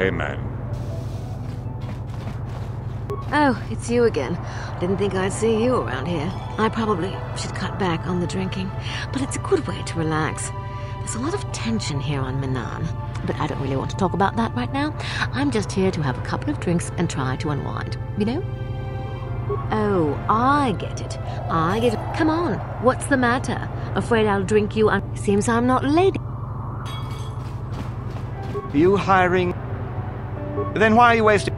Amen. Oh, it's you again. Didn't think I'd see you around here. I probably should cut back on the drinking, but it's a good way to relax. There's a lot of tension here on Minan, but I don't really want to talk about that right now. I'm just here to have a couple of drinks and try to unwind, you know? Oh, I get it. I get it. Come on, what's the matter? Afraid I'll drink you? Seems I'm not a lady. You hiring? Then why are you wasting?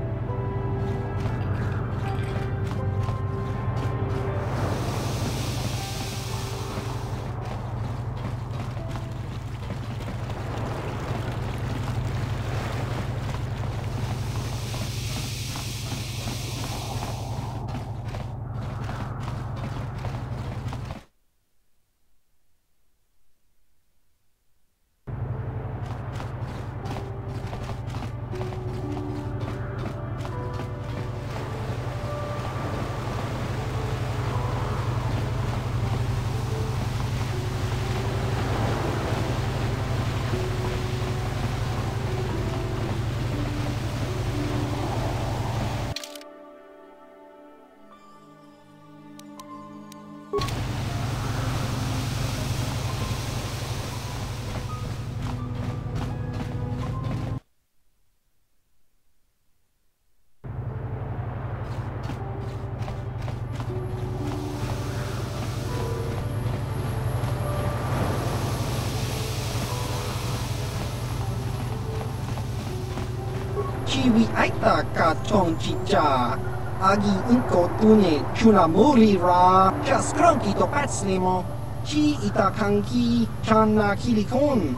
Chiwi aita ka chong chicha. Agi inko tune chuna muri ra. Just cronky to patslimo. Chi ita kanki chana kilikon.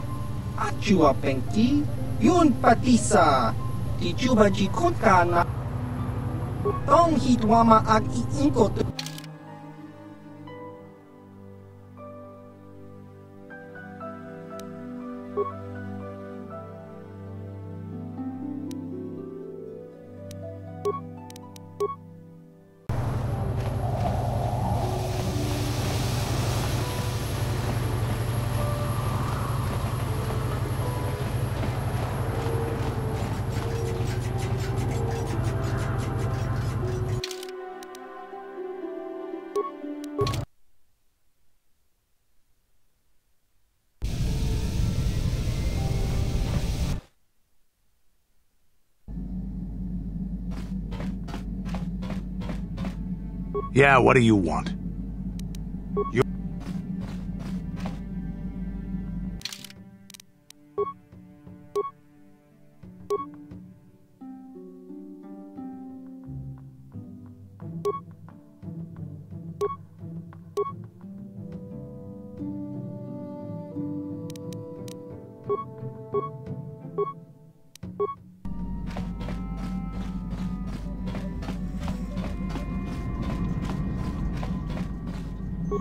Achua penki. Yun patisa. Ti chuba ji kunkana. Tong hitwama agi inko tu. Yeah, what do you want?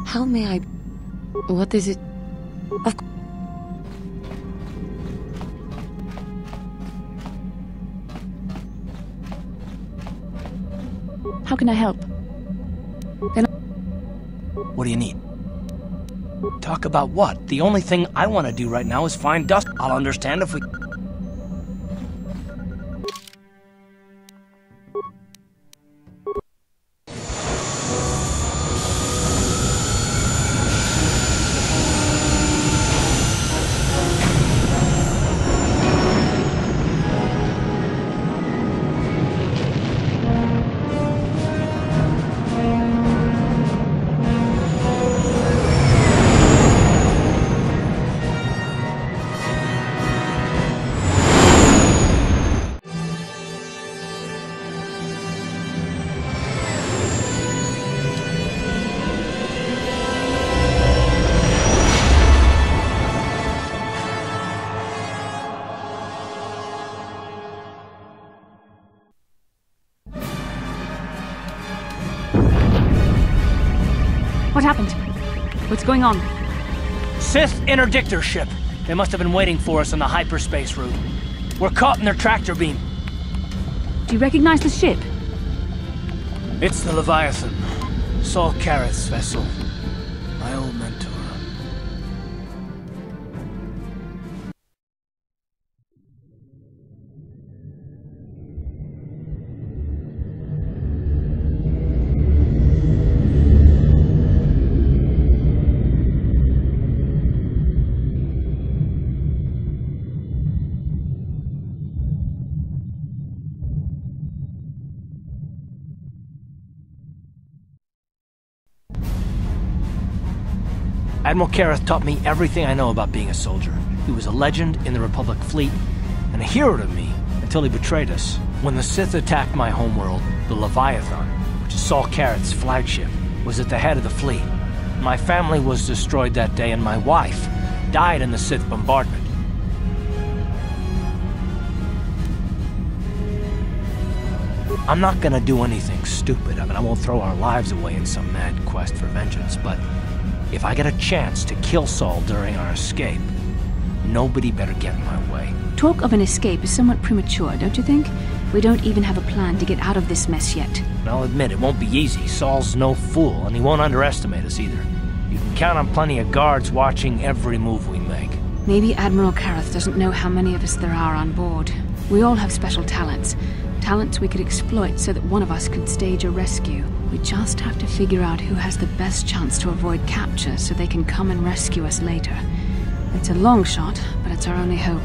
How may I... What is it? How can I help? What do you need? Talk about what? The only thing I want to do right now is find dust. I'll understand if we... What happened? What's going on? Sith interdictor ship. They must have been waiting for us on the hyperspace route. We're caught in their tractor beam. Do you recognize the ship? It's the Leviathan. Saul Kareth's vessel. My old mentor. Admiral Kareth taught me everything I know about being a soldier. He was a legend in the Republic fleet, and a hero to me until he betrayed us. When the Sith attacked my homeworld, the Leviathan, which is Saul Kareth's flagship, was at the head of the fleet. My family was destroyed that day, and my wife died in the Sith bombardment. I'm not gonna do anything stupid. I won't throw our lives away in some mad quest for vengeance, but if I get a chance to kill Saul during our escape, nobody better get in my way. Talk of an escape is somewhat premature, don't you think? We don't even have a plan to get out of this mess yet. I'll admit, it won't be easy. Saul's no fool, and he won't underestimate us either. You can count on plenty of guards watching every move we make. Maybe Admiral Kareth doesn't know how many of us there are on board. We all have special talents. Talents we could exploit so that one of us could stage a rescue. We just have to figure out who has the best chance to avoid capture so they can come and rescue us later. It's a long shot, but it's our only hope.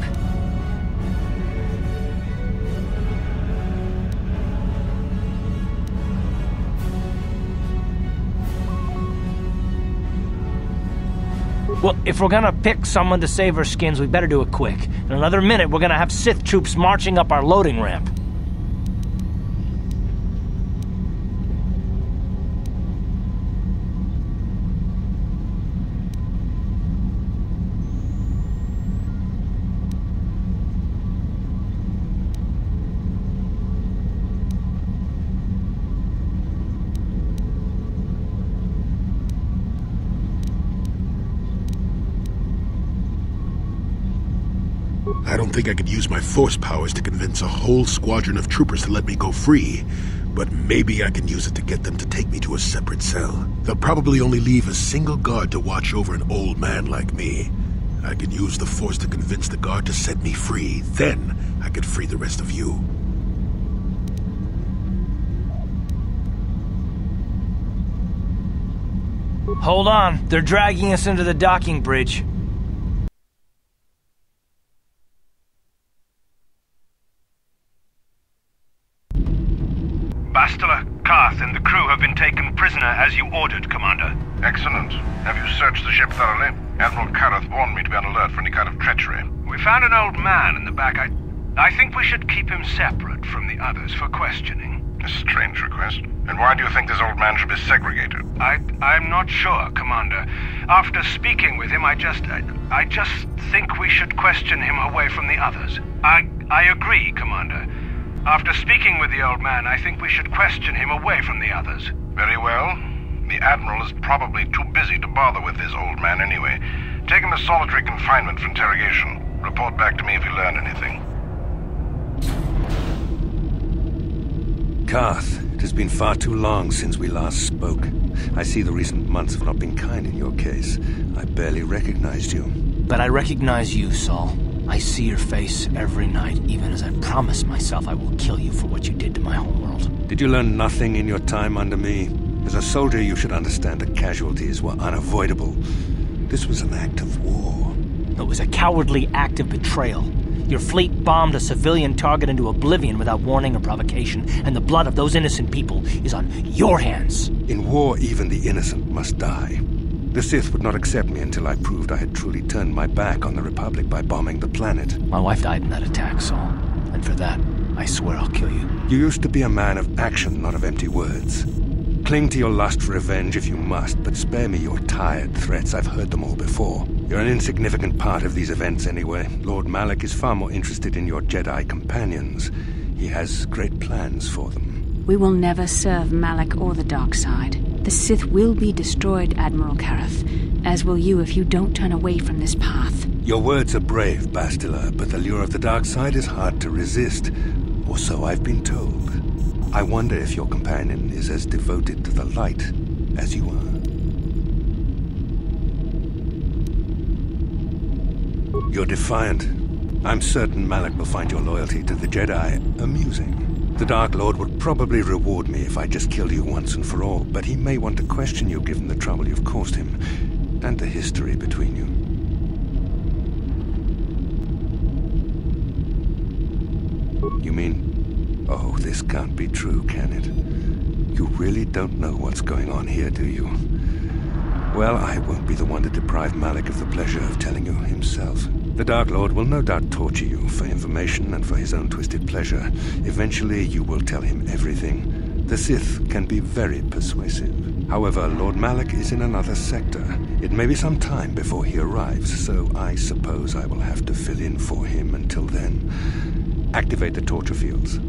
Well, if we're gonna pick someone to save our skins, we better do it quick. In another minute, we're gonna have Sith troops marching up our loading ramp. I don't think I could use my force powers to convince a whole squadron of troopers to let me go free, but maybe I can use it to get them to take me to a separate cell. They'll probably only leave a single guard to watch over an old man like me. I could use the force to convince the guard to set me free. Then I could free the rest of you. Hold on, they're dragging us into the docking bridge. Bastila, Karth, and the crew have been taken prisoner as you ordered, Commander. Excellent. Have you searched the ship thoroughly? Admiral Karth warned me to be on alert for any kind of treachery. We found an old man in the back. I think we should keep him separate from the others for questioning. A strange request. And why do you think this old man should be segregated? I'm not sure, Commander. After speaking with him, I just think we should question him away from the others. I agree, Commander. After speaking with the old man, I think we should question him away from the others. Very well. The Admiral is probably too busy to bother with this old man anyway. Take him to solitary confinement for interrogation. Report back to me if you learn anything. Karth, it has been far too long since we last spoke. I see the recent months have not been kind in your case. I barely recognized you. But I recognize you, Saul. I see your face every night, even as I promise myself I will kill you for what you did to my homeworld. Did you learn nothing in your time under me? As a soldier, you should understand that casualties were unavoidable. This was an act of war. It was a cowardly act of betrayal. Your fleet bombed a civilian target into oblivion without warning or provocation, and the blood of those innocent people is on your hands. In war, even the innocent must die. The Sith would not accept me until I proved I had truly turned my back on the Republic by bombing the planet. My wife died in that attack, Saul. And for that, I swear I'll kill you. You used to be a man of action, not of empty words. Cling to your lust for revenge if you must, but spare me your tired threats. I've heard them all before. You're an insignificant part of these events anyway. Lord Malak is far more interested in your Jedi companions. He has great plans for them. We will never serve Malak or the dark side. The Sith will be destroyed, Admiral Kareth, as will you if you don't turn away from this path. Your words are brave, Bastila, but the lure of the dark side is hard to resist, or so I've been told. I wonder if your companion is as devoted to the light as you are. You're defiant. I'm certain Malak will find your loyalty to the Jedi amusing. The Dark Lord would probably reward me if I just killed you once and for all, but he may want to question you given the trouble you've caused him, and the history between you. You mean... Oh, this can't be true, can it? You really don't know what's going on here, do you? Well, I won't be the one to deprive Malik of the pleasure of telling you himself. The Dark Lord will no doubt torture you for information and for his own twisted pleasure. Eventually, you will tell him everything. The Sith can be very persuasive. However, Lord Malik is in another sector. It may be some time before he arrives, so I suppose I will have to fill in for him until then. Activate the torture fields.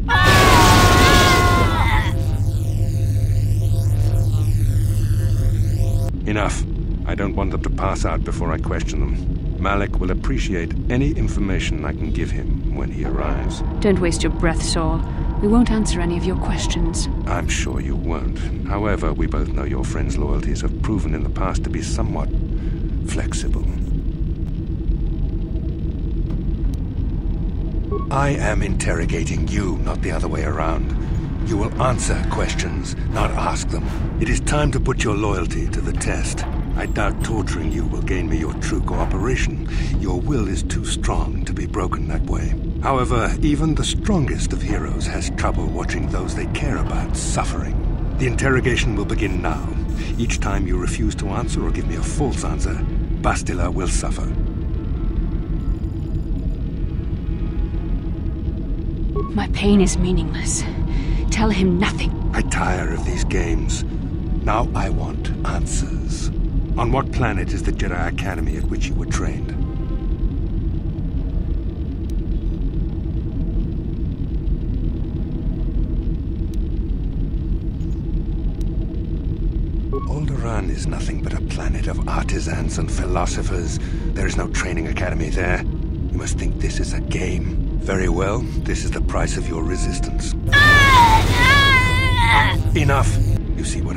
Enough. I don't want them to pass out before I question them. Malik will appreciate any information I can give him when he arrives. Don't waste your breath, Saul. We won't answer any of your questions. I'm sure you won't. However, we both know your friend's loyalties have proven in the past to be somewhat flexible. I am interrogating you, not the other way around. You will answer questions, not ask them. It is time to put your loyalty to the test. I doubt torturing you will gain me your true cooperation. Your will is too strong to be broken that way. However, even the strongest of heroes has trouble watching those they care about suffering. The interrogation will begin now. Each time you refuse to answer or give me a false answer, Bastila will suffer. My pain is meaningless. Tell him nothing. I tire of these games. Now I want answers. On what planet is the Jedi Academy at which you were trained? Alderaan is nothing but a planet of artisans and philosophers. There is no training academy there. You must think this is a game. Very well, this is the price of your resistance. Enough! You see what